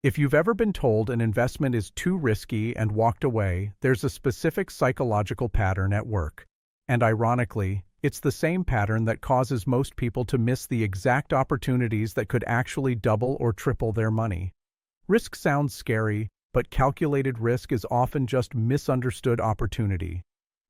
If you've ever been told an investment is too risky and walked away, there's a specific psychological pattern at work. And ironically, it's the same pattern that causes most people to miss the exact opportunities that could actually double or triple their money. Risk sounds scary, but calculated risk is often just misunderstood opportunity.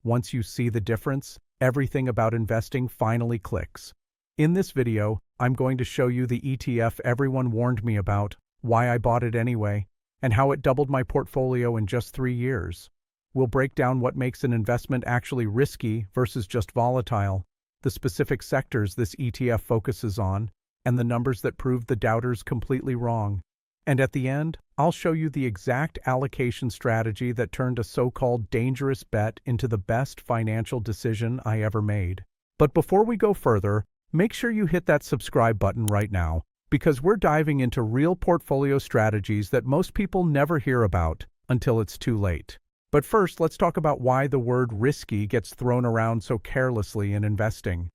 Once you see the difference, everything about investing finally clicks. In this video, I'm going to show you the ETF everyone warned me about, why I bought it anyway, and how it doubled my portfolio in just 3 years. We'll break down what makes an investment actually risky versus just volatile, the specific sectors this ETF focuses on, and the numbers that proved the doubters completely wrong. And at the end, I'll show you the exact allocation strategy that turned a so-called dangerous bet into the best financial decision I ever made. But before we go further, make sure you hit that subscribe button right now, because we're diving into real portfolio strategies that most people never hear about until it's too late. But first, let's talk about why the word risky gets thrown around so carelessly in investing.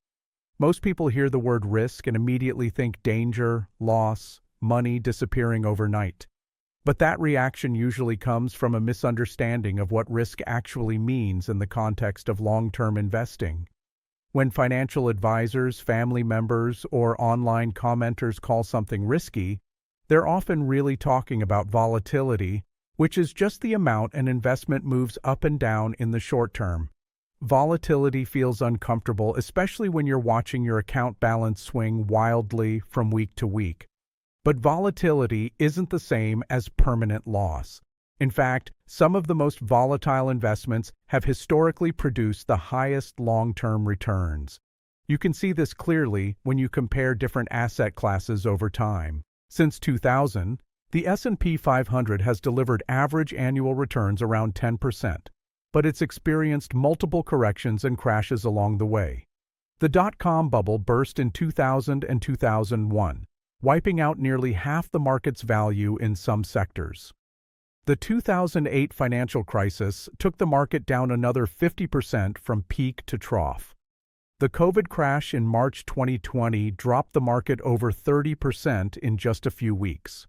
Most people hear the word risk and immediately think danger, loss, money disappearing overnight. But that reaction usually comes from a misunderstanding of what risk actually means in the context of long-term investing. When financial advisors, family members, or online commenters call something risky, they're often really talking about volatility, which is just the amount an investment moves up and down in the short term. Volatility feels uncomfortable, especially when you're watching your account balance swing wildly from week to week. But volatility isn't the same as permanent loss. In fact, some of the most volatile investments have historically produced the highest long-term returns. You can see this clearly when you compare different asset classes over time. Since 2000, the S&P 500 has delivered average annual returns around 10%, but it's experienced multiple corrections and crashes along the way. The dot-com bubble burst in 2000 and 2001, wiping out nearly half the market's value in some sectors. The 2008 financial crisis took the market down another 50% from peak to trough. The COVID crash in March 2020 dropped the market over 30% in just a few weeks.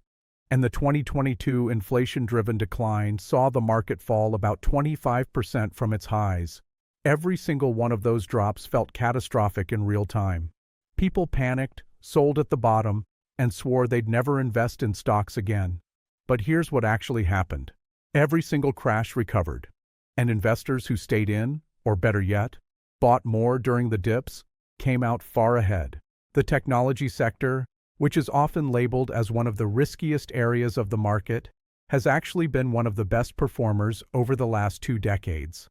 And the 2022 inflation-driven decline saw the market fall about 25% from its highs. Every single one of those drops felt catastrophic in real time. People panicked, sold at the bottom, and swore they'd never invest in stocks again. But here's what actually happened. Every single crash recovered, and investors who stayed in, or better yet, bought more during the dips, came out far ahead. The technology sector, which is often labeled as one of the riskiest areas of the market, has actually been one of the best performers over the last 2 decades.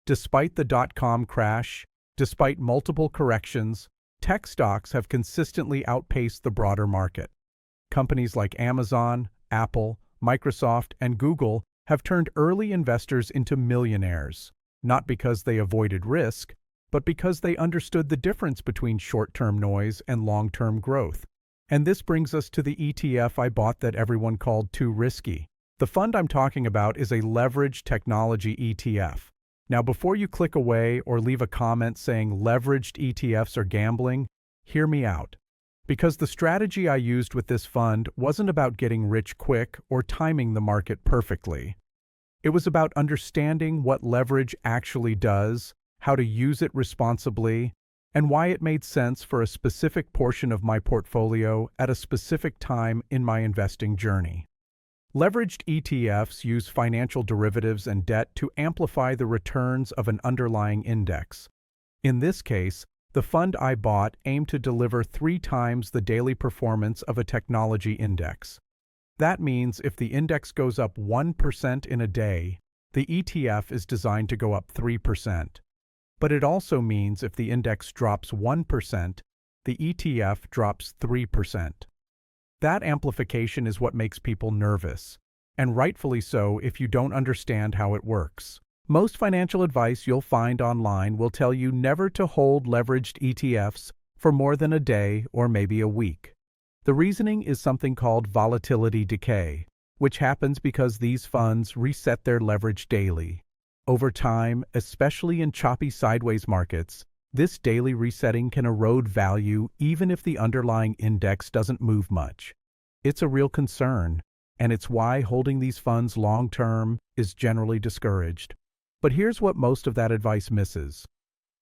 Despite the dot-com crash, despite multiple corrections, tech stocks have consistently outpaced the broader market. Companies like Amazon, Apple, Microsoft, and Google have turned early investors into millionaires, not because they avoided risk, but because they understood the difference between short-term noise and long-term growth. And this brings us to the ETF I bought that everyone called too risky. The fund I'm talking about is a leveraged technology ETF. Now, before you click away or leave a comment saying leveraged ETFs are gambling, hear me out. Because the strategy I used with this fund wasn't about getting rich quick or timing the market perfectly. It was about understanding what leverage actually does, how to use it responsibly, and why it made sense for a specific portion of my portfolio at a specific time in my investing journey. Leveraged ETFs use financial derivatives and debt to amplify the returns of an underlying index. In this case, the fund I bought aimed to deliver 3 times the daily performance of a technology index. That means if the index goes up 1% in a day, the ETF is designed to go up 3%. But it also means if the index drops 1%, the ETF drops 3%. That amplification is what makes people nervous, and rightfully so if you don't understand how it works. Most financial advice you'll find online will tell you never to hold leveraged ETFs for more than a day or maybe a week. The reasoning is something called volatility decay, which happens because these funds reset their leverage daily. Over time, especially in choppy sideways markets, this daily resetting can erode value even if the underlying index doesn't move much. It's a real concern, and it's why holding these funds long-term is generally discouraged. But here's what most of that advice misses.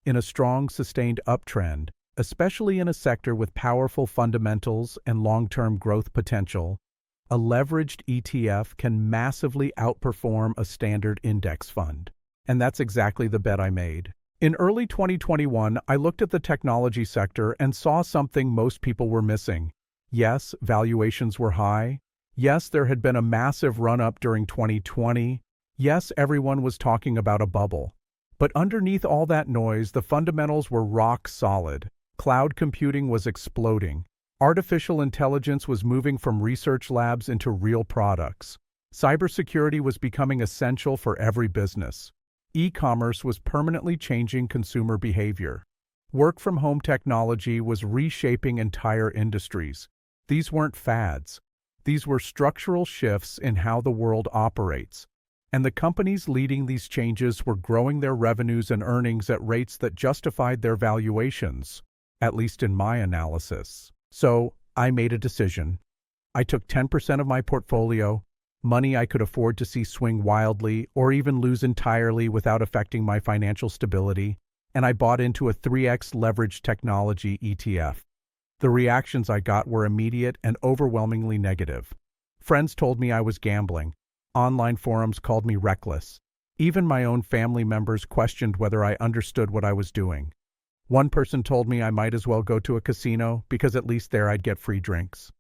In a strong, sustained uptrend, especially in a sector with powerful fundamentals and long-term growth potential, a leveraged ETF can massively outperform a standard index fund. And that's exactly the bet I made. In early 2021, I looked at the technology sector and saw something most people were missing. Yes, valuations were high. Yes, there had been a massive run-up during 2020. Yes, everyone was talking about a bubble. But underneath all that noise, the fundamentals were rock solid. Cloud computing was exploding. Artificial intelligence was moving from research labs into real products. Cybersecurity was becoming essential for every business. E-commerce was permanently changing consumer behavior. Work-from-home technology was reshaping entire industries. These weren't fads. These were structural shifts in how the world operates. And the companies leading these changes were growing their revenues and earnings at rates that justified their valuations, at least in my analysis. So, I made a decision. I took 10% of my portfolio, money I could afford to see swing wildly or even lose entirely without affecting my financial stability, and I bought into a 3x leveraged technology ETF. The reactions I got were immediate and overwhelmingly negative. Friends told me I was gambling. Online forums called me reckless. Even my own family members questioned whether I understood what I was doing. One person told me I might as well go to a casino because at least there I'd get free drinks.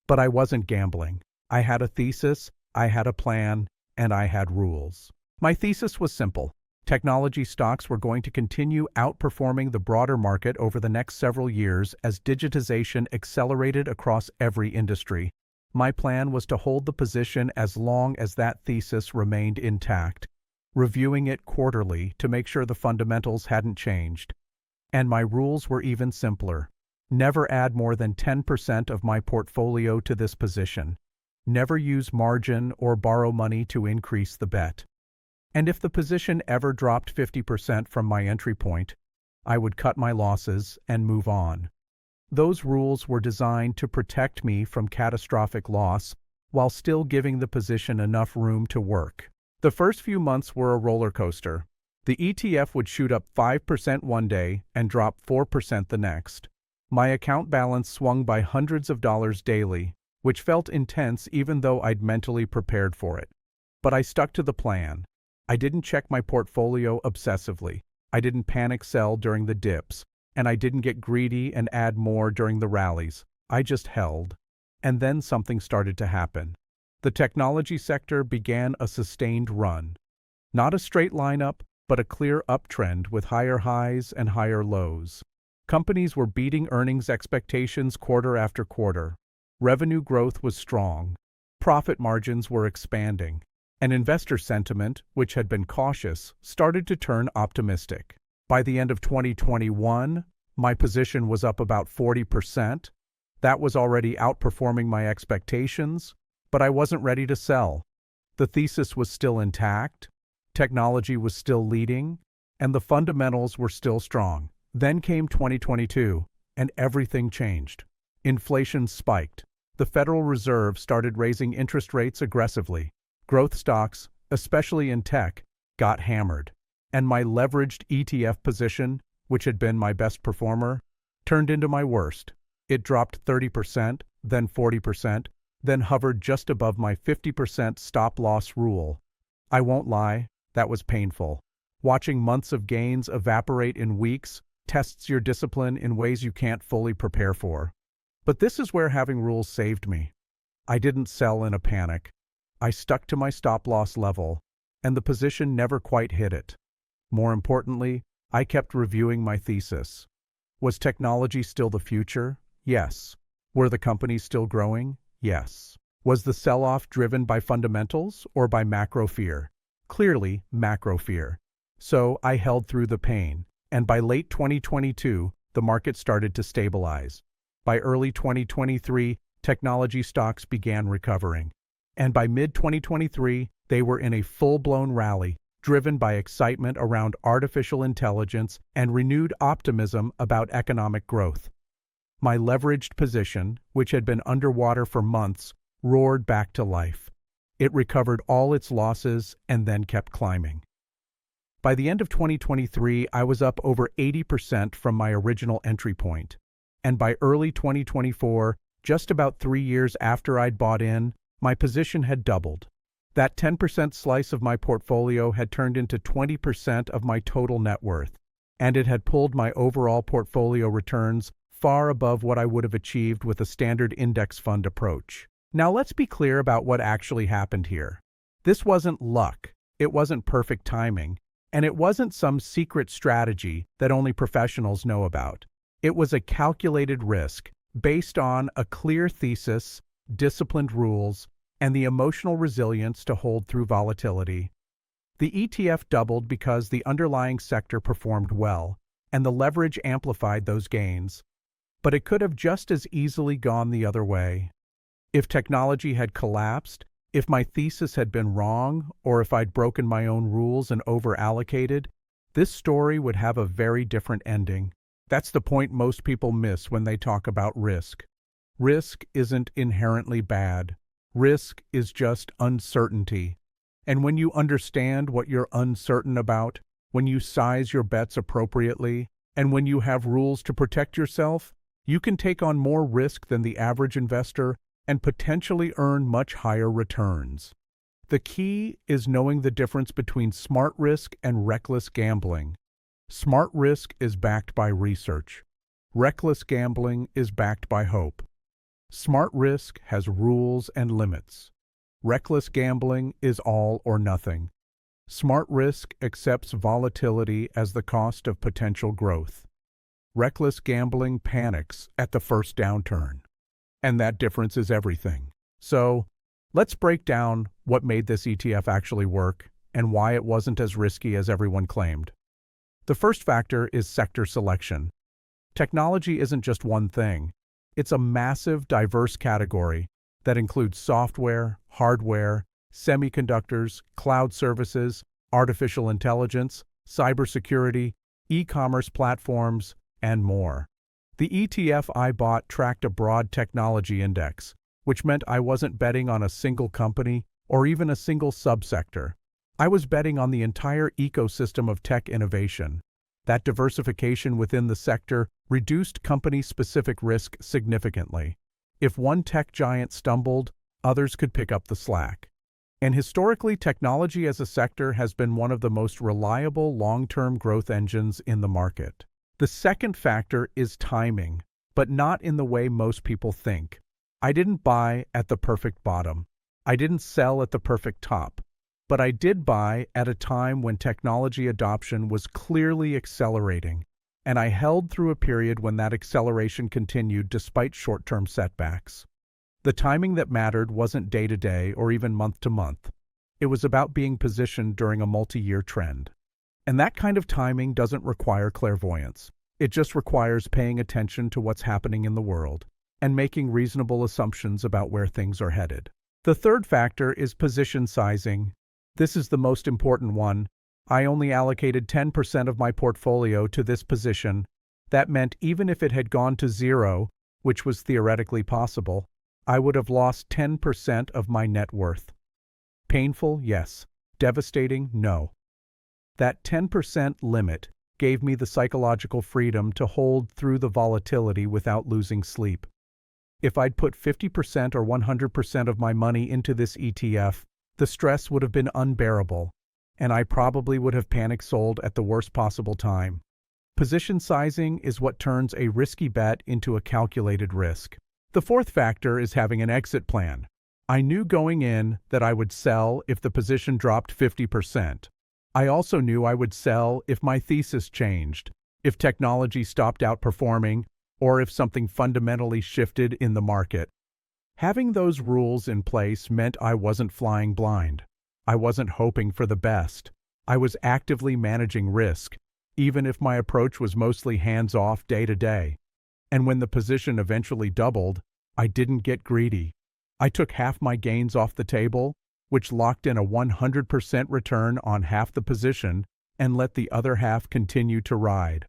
But I wasn't gambling. I had a thesis, I had a plan, and I had rules. My thesis was simple. Technology stocks were going to continue outperforming the broader market over the next several years as digitization accelerated across every industry. My plan was to hold the position as long as that thesis remained intact, reviewing it quarterly to make sure the fundamentals hadn't changed. And my rules were even simpler. Never add more than 10% of my portfolio to this position. Never use margin or borrow money to increase the bet. And if the position ever dropped 50% from my entry point, I would cut my losses and move on. Those rules were designed to protect me from catastrophic loss while still giving the position enough room to work. The first few months were a roller coaster. The ETF would shoot up 5% one day and drop 4% the next. My account balance swung by hundreds of dollars daily, which felt intense even though I'd mentally prepared for it. But I stuck to the plan. I didn't check my portfolio obsessively. I didn't panic sell during the dips, and I didn't get greedy and add more during the rallies. I just held. And then something started to happen. The technology sector began a sustained run. Not a straight line up, but a clear uptrend with higher highs and higher lows. Companies were beating earnings expectations quarter after quarter. Revenue growth was strong. Profit margins were expanding. And investor sentiment, which had been cautious, started to turn optimistic. By the end of 2021, my position was up about 40%. That was already outperforming my expectations, but I wasn't ready to sell. The thesis was still intact, technology was still leading, and the fundamentals were still strong. Then came 2022, and everything changed. Inflation spiked. The Federal Reserve started raising interest rates aggressively. Growth stocks, especially in tech, got hammered. And my leveraged ETF position, which had been my best performer, turned into my worst. It dropped 30%, then 40%, then hovered just above my 50% stop-loss rule. I won't lie, that was painful. Watching months of gains evaporate in weeks tests your discipline in ways you can't fully prepare for. But this is where having rules saved me. I didn't sell in a panic. I stuck to my stop-loss level, and the position never quite hit it. More importantly, I kept reviewing my thesis. Was technology still the future? Yes. Were the companies still growing? Yes. Was the sell-off driven by fundamentals or by macro fear? Clearly, macro fear. So I held through the pain, and by late 2022, the market started to stabilize. By early 2023, technology stocks began recovering. And by mid-2023, they were in a full-blown rally, driven by excitement around artificial intelligence and renewed optimism about economic growth. My leveraged position, which had been underwater for months, roared back to life. It recovered all its losses and then kept climbing. By the end of 2023, I was up over 80% from my original entry point. And by early 2024, just about 3 years after I'd bought in, my position had doubled. That 10% slice of my portfolio had turned into 20% of my total net worth, and it had pulled my overall portfolio returns far above what I would have achieved with a standard index fund approach. Now let's be clear about what actually happened here. This wasn't luck, it wasn't perfect timing, and it wasn't some secret strategy that only professionals know about. It was a calculated risk based on a clear thesis, disciplined rules, and the emotional resilience to hold through volatility. The ETF doubled because the underlying sector performed well, and the leverage amplified those gains. But it could have just as easily gone the other way. If technology had collapsed, if my thesis had been wrong, or if I'd broken my own rules and over-allocated, this story would have a very different ending. That's the point most people miss when they talk about risk. Risk isn't inherently bad. Risk is just uncertainty. And when you understand what you're uncertain about, when you size your bets appropriately, and when you have rules to protect yourself, you can take on more risk than the average investor and potentially earn much higher returns. The key is knowing the difference between smart risk and reckless gambling. Smart risk is backed by research. Reckless gambling is backed by hope. Smart risk has rules and limits. Reckless gambling is all or nothing. Smart risk accepts volatility as the cost of potential growth. Reckless gambling panics at the first downturn. And that difference is everything. So, let's break down what made this ETF actually work and why it wasn't as risky as everyone claimed. The first factor is sector selection. Technology isn't just one thing. It's a massive, diverse category that includes software, hardware, semiconductors, cloud services, artificial intelligence, cybersecurity, e-commerce platforms, and more. The ETF I bought tracked a broad technology index, which meant I wasn't betting on a single company or even a single subsector. I was betting on the entire ecosystem of tech innovation. That diversification within the sector reduced company-specific risk significantly. If one tech giant stumbled, others could pick up the slack. And historically, technology as a sector has been one of the most reliable long-term growth engines in the market. The second factor is timing, but not in the way most people think. I didn't buy at the perfect bottom. I didn't sell at the perfect top. But I did buy at a time when technology adoption was clearly accelerating, and I held through a period when that acceleration continued despite short-term setbacks. The timing that mattered wasn't day-to-day or even month-to-month. It was about being positioned during a multi-year trend. And that kind of timing doesn't require clairvoyance. It just requires paying attention to what's happening in the world and making reasonable assumptions about where things are headed. The third factor is position sizing. This is the most important one. I only allocated 10% of my portfolio to this position. That meant even if it had gone to zero, which was theoretically possible, I would have lost 10% of my net worth. Painful, yes. Devastating, no. That 10% limit gave me the psychological freedom to hold through the volatility without losing sleep. If I'd put 50% or 100% of my money into this ETF, the stress would have been unbearable, and I probably would have panic sold at the worst possible time. Position sizing is what turns a risky bet into a calculated risk. The fourth factor is having an exit plan. I knew going in that I would sell if the position dropped 50%. I also knew I would sell if my thesis changed, if technology stopped outperforming, or if something fundamentally shifted in the market. Having those rules in place meant I wasn't flying blind. I wasn't hoping for the best. I was actively managing risk, even if my approach was mostly hands-off day to day. And when the position eventually doubled, I didn't get greedy. I took half my gains off the table, which locked in a 100% return on half the position, and let the other half continue to ride.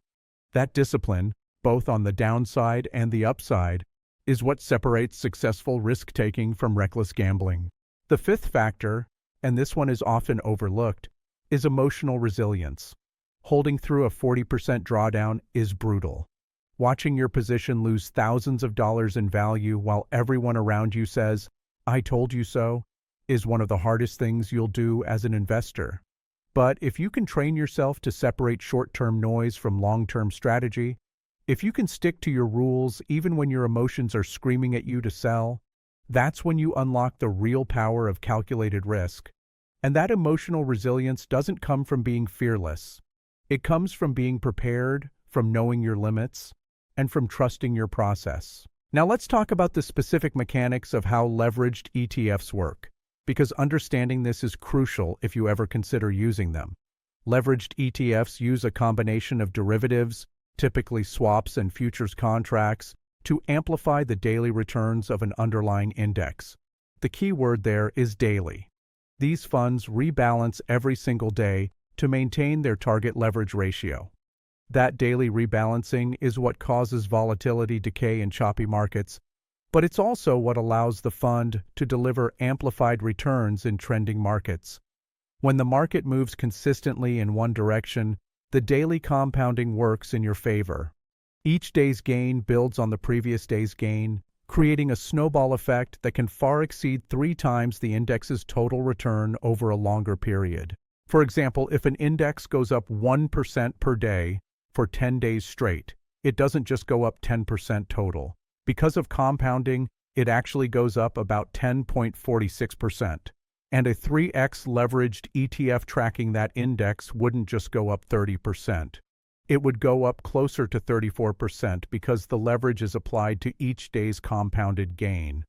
That discipline, both on the downside and the upside, is what separates successful risk-taking from reckless gambling. The fifth factor, and this one is often overlooked, is emotional resilience. Holding through a 40% drawdown is brutal. Watching your position lose thousands of dollars in value while everyone around you says, "I told you so," is one of the hardest things you'll do as an investor. But if you can train yourself to separate short-term noise from long-term strategy, if you can stick to your rules even when your emotions are screaming at you to sell, that's when you unlock the real power of calculated risk. And that emotional resilience doesn't come from being fearless. It comes from being prepared, from knowing your limits, and from trusting your process. Now let's talk about the specific mechanics of how leveraged ETFs work, because understanding this is crucial if you ever consider using them. Leveraged ETFs use a combination of derivatives, typically swaps and futures contracts, to amplify the daily returns of an underlying index. The key word there is daily. These funds rebalance every single day to maintain their target leverage ratio. That daily rebalancing is what causes volatility decay in choppy markets, but it's also what allows the fund to deliver amplified returns in trending markets. When the market moves consistently in one direction, the daily compounding works in your favor. Each day's gain builds on the previous day's gain, creating a snowball effect that can far exceed 3 times the index's total return over a longer period. For example, if an index goes up 1% per day for 10 days straight, it doesn't just go up 10% total. Because of compounding, it actually goes up about 10.46%. And a 3x leveraged ETF tracking that index wouldn't just go up 30%. It would go up closer to 34% because the leverage is applied to each day's compounded gain.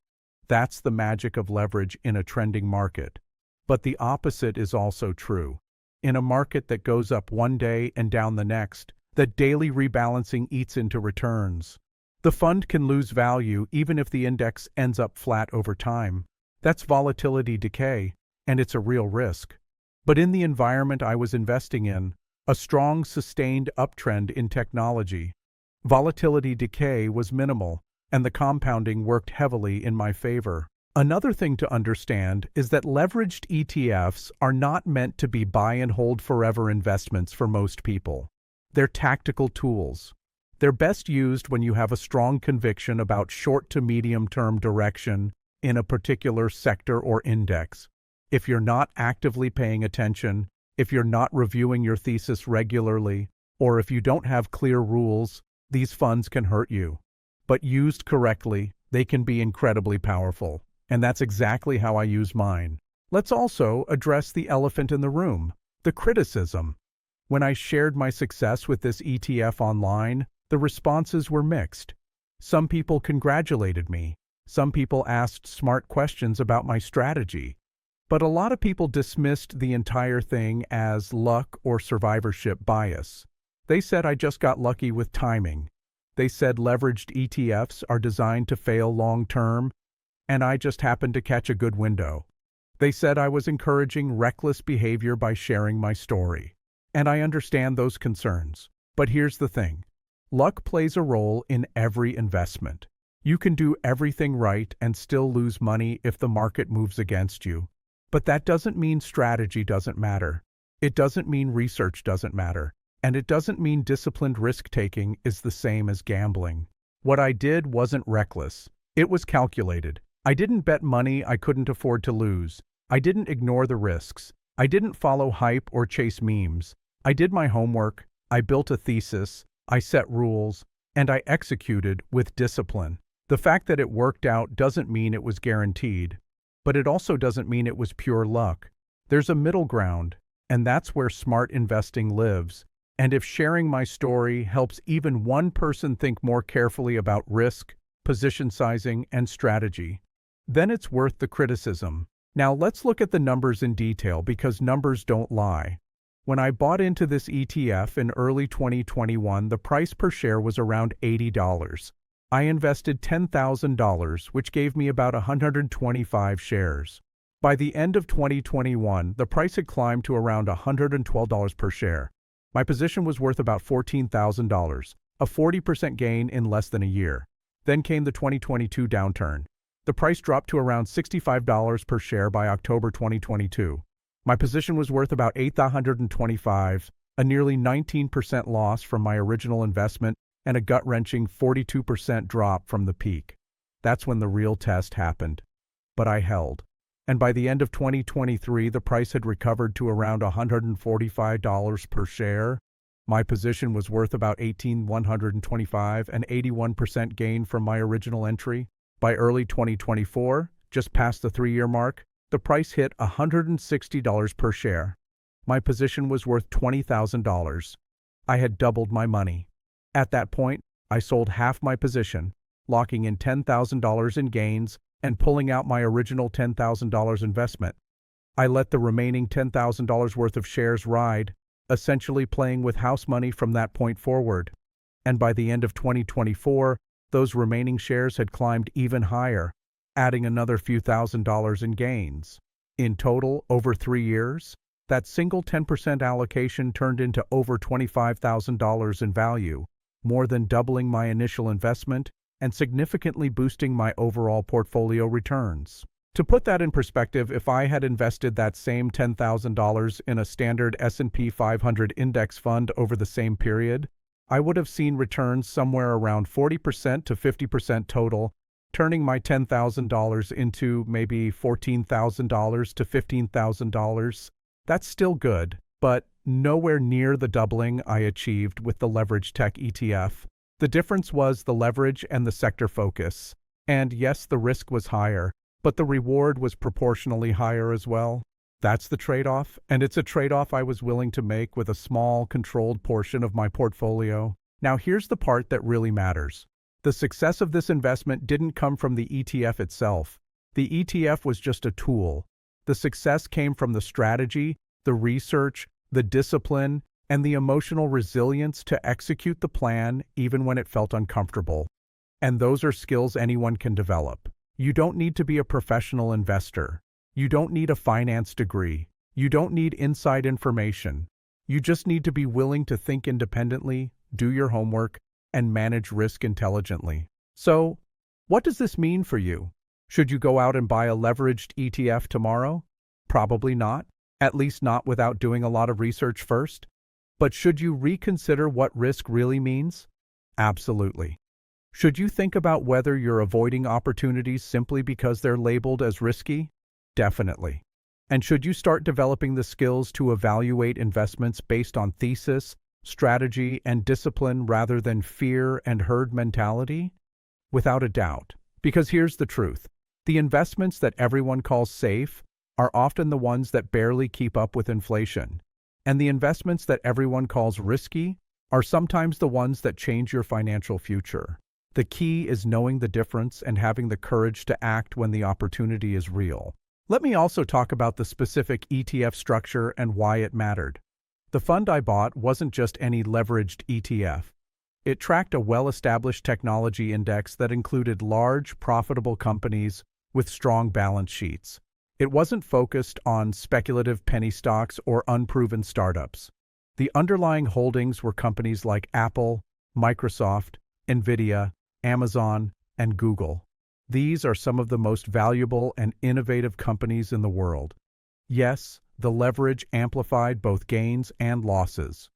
That's the magic of leverage in a trending market. But the opposite is also true. In a market that goes up one day and down the next, the daily rebalancing eats into returns. The fund can lose value even if the index ends up flat over time. That's volatility decay, and it's a real risk. But in the environment I was investing in, a strong, sustained uptrend in technology, volatility decay was minimal, and the compounding worked heavily in my favor. Another thing to understand is that leveraged ETFs are not meant to be buy and hold forever investments for most people. They're tactical tools. They're best used when you have a strong conviction about short to medium-term direction in a particular sector or index. If you're not actively paying attention, if you're not reviewing your thesis regularly, or if you don't have clear rules, these funds can hurt you. But used correctly, they can be incredibly powerful. And that's exactly how I use mine. Let's also address the elephant in the room, the criticism. When I shared my success with this ETF online, the responses were mixed. Some people congratulated me. Some people asked smart questions about my strategy. But a lot of people dismissed the entire thing as luck or survivorship bias. They said I just got lucky with timing. They said leveraged ETFs are designed to fail long-term, and I just happened to catch a good window. They said I was encouraging reckless behavior by sharing my story. And I understand those concerns. But here's the thing. Luck plays a role in every investment. You can do everything right and still lose money if the market moves against you. But that doesn't mean strategy doesn't matter. It doesn't mean research doesn't matter. And it doesn't mean disciplined risk-taking is the same as gambling. What I did wasn't reckless. It was calculated. I didn't bet money I couldn't afford to lose. I didn't ignore the risks. I didn't follow hype or chase memes. I did my homework. I built a thesis. I set rules. And I executed with discipline. The fact that it worked out doesn't mean it was guaranteed. But it also doesn't mean it was pure luck. There's a middle ground. And that's where smart investing lives. And if sharing my story helps even one person think more carefully about risk, position sizing, and strategy, then it's worth the criticism. Now let's look at the numbers in detail because numbers don't lie. When I bought into this ETF in early 2021, the price per share was around $80. I invested $10,000, which gave me about 125 shares. By the end of 2021, the price had climbed to around $112 per share. My position was worth about $14,000, a 40% gain in less than a year. Then came the 2022 downturn. The price dropped to around $65 per share by October 2022. My position was worth about $825, a nearly 19% loss from my original investment and a gut-wrenching 42% drop from the peak. That's when the real test happened. But I held. And by the end of 2023, the price had recovered to around $145 per share. My position was worth about $1,125, an 81% gain from my original entry. By early 2024, just past the 3-year mark, the price hit $160 per share. My position was worth $20,000. I had doubled my money. At that point, I sold half my position, locking in $10,000 in gains and pulling out my original $10,000 investment. I let the remaining $10,000 worth of shares ride, essentially playing with house money from that point forward. And by the end of 2024, those remaining shares had climbed even higher, adding another few $1,000s in gains. In total, over 3 years, that single 10% allocation turned into over $25,000 in value, more than doubling my initial investment and significantly boosting my overall portfolio returns. To put that in perspective, if I had invested that same $10,000 in a standard S&P 500 index fund over the same period, I would have seen returns somewhere around 40% to 50% total, turning my $10,000 into maybe $14,000 to $15,000. That's still good, but nowhere near the doubling I achieved with the leverage tech ETF. The difference was the leverage and the sector focus. And yes, the risk was higher, but the reward was proportionally higher as well. That's the trade-off, and it's a trade-off I was willing to make with a small, controlled portion of my portfolio. Now here's the part that really matters. The success of this investment didn't come from the ETF itself. The ETF was just a tool. The success came from the strategy, the research, the discipline, and the emotional resilience to execute the plan even when it felt uncomfortable. And those are skills anyone can develop. You don't need to be a professional investor. You don't need a finance degree. You don't need inside information. You just need to be willing to think independently, do your homework, and manage risk intelligently. So, what does this mean for you? Should you go out and buy a leveraged ETF tomorrow? Probably not, at least not without doing a lot of research first. But should you reconsider what risk really means? Absolutely. Should you think about whether you're avoiding opportunities simply because they're labeled as risky? Definitely. And should you start developing the skills to evaluate investments based on thesis, strategy, and discipline rather than fear and herd mentality? Without a doubt. Because here's the truth. The investments that everyone calls safe are often the ones that barely keep up with inflation. And the investments that everyone calls risky are sometimes the ones that change your financial future. The key is knowing the difference and having the courage to act when the opportunity is real. Let me also talk about the specific ETF structure and why it mattered. The fund I bought wasn't just any leveraged ETF. It tracked a well-established technology index that included large, profitable companies with strong balance sheets. It wasn't focused on speculative penny stocks or unproven startups. The underlying holdings were companies like Apple, Microsoft, Nvidia, Amazon, and Google. These are some of the most valuable and innovative companies in the world. Yes, the leverage amplified both gains and losses.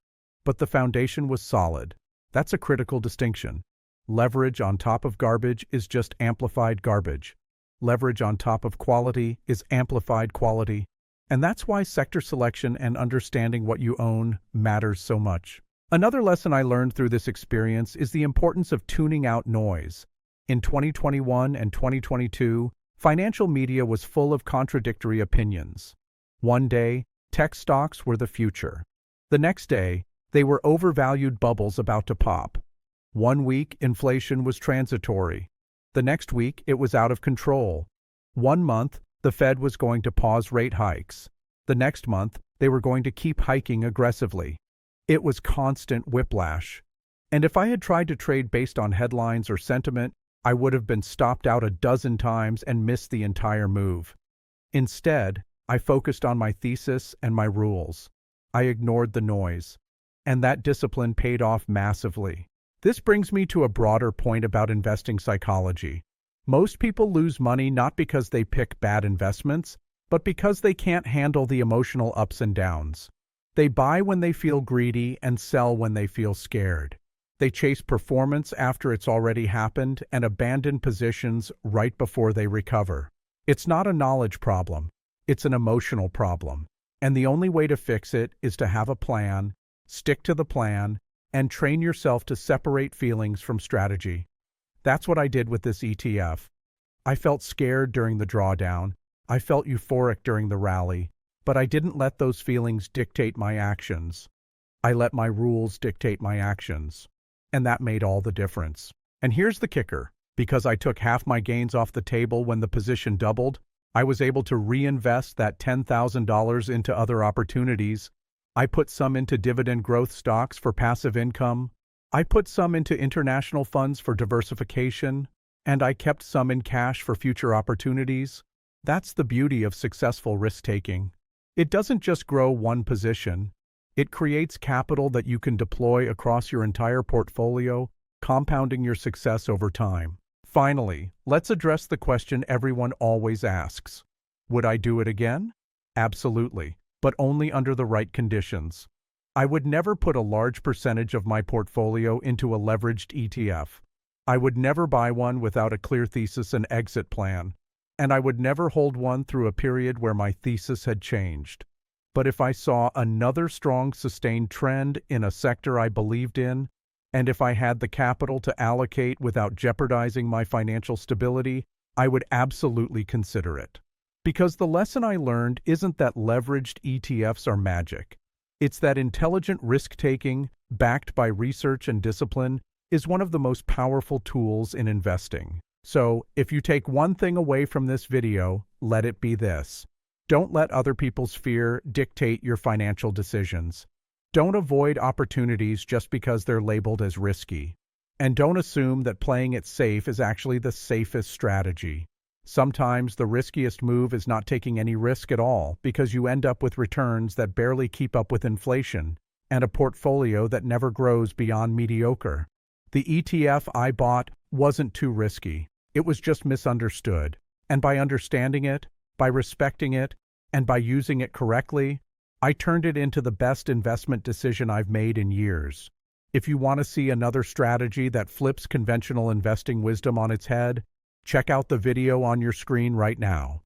But the foundation was solid. That's a critical distinction. Leverage on top of garbage is just amplified garbage. Leverage on top of quality is amplified quality. And that's why sector selection and understanding what you own matters so much. Another lesson I learned through this experience is the importance of tuning out noise. In 2021 and 2022, financial media was full of contradictory opinions. One day, tech stocks were the future. The next day, they were overvalued bubbles about to pop. One week, inflation was transitory. The next week, it was out of control. One month, the Fed was going to pause rate hikes. The next month, they were going to keep hiking aggressively. It was constant whiplash. And if I had tried to trade based on headlines or sentiment, I would have been stopped out a dozen times and missed the entire move. Instead, I focused on my thesis and my rules. I ignored the noise. And that discipline paid off massively. This brings me to a broader point about investing psychology. Most people lose money not because they pick bad investments, but because they can't handle the emotional ups and downs. They buy when they feel greedy and sell when they feel scared. They chase performance after it's already happened and abandon positions right before they recover. It's not a knowledge problem. It's an emotional problem. And the only way to fix it is to have a plan, stick to the plan, and train yourself to separate feelings from strategy. That's what I did with this ETF. I felt scared during the drawdown. I felt euphoric during the rally, but I didn't let those feelings dictate my actions. I let my rules dictate my actions. And that made all the difference. And here's the kicker. Because I took half my gains off the table when the position doubled, I was able to reinvest that $10,000 into other opportunities. I put some into dividend growth stocks for passive income. I put some into international funds for diversification. And I kept some in cash for future opportunities. That's the beauty of successful risk-taking. It doesn't just grow one position. It creates capital that you can deploy across your entire portfolio, compounding your success over time. Finally, let's address the question everyone always asks. Would I do it again? Absolutely, but only under the right conditions. I would never put a large percentage of my portfolio into a leveraged ETF. I would never buy one without a clear thesis and exit plan. And I would never hold one through a period where my thesis had changed. But if I saw another strong sustained trend in a sector I believed in, and if I had the capital to allocate without jeopardizing my financial stability, I would absolutely consider it. Because the lesson I learned isn't that leveraged ETFs are magic. It's that intelligent risk-taking, backed by research and discipline, is one of the most powerful tools in investing. So, if you take one thing away from this video, let it be this. Don't let other people's fear dictate your financial decisions. Don't avoid opportunities just because they're labeled as risky. And don't assume that playing it safe is actually the safest strategy. Sometimes the riskiest move is not taking any risk at all because you end up with returns that barely keep up with inflation and a portfolio that never grows beyond mediocre. The ETF I bought wasn't too risky. It was just misunderstood. And by understanding it, by respecting it, and by using it correctly, I turned it into the best investment decision I've made in years. If you want to see another strategy that flips conventional investing wisdom on its head, check out the video on your screen right now.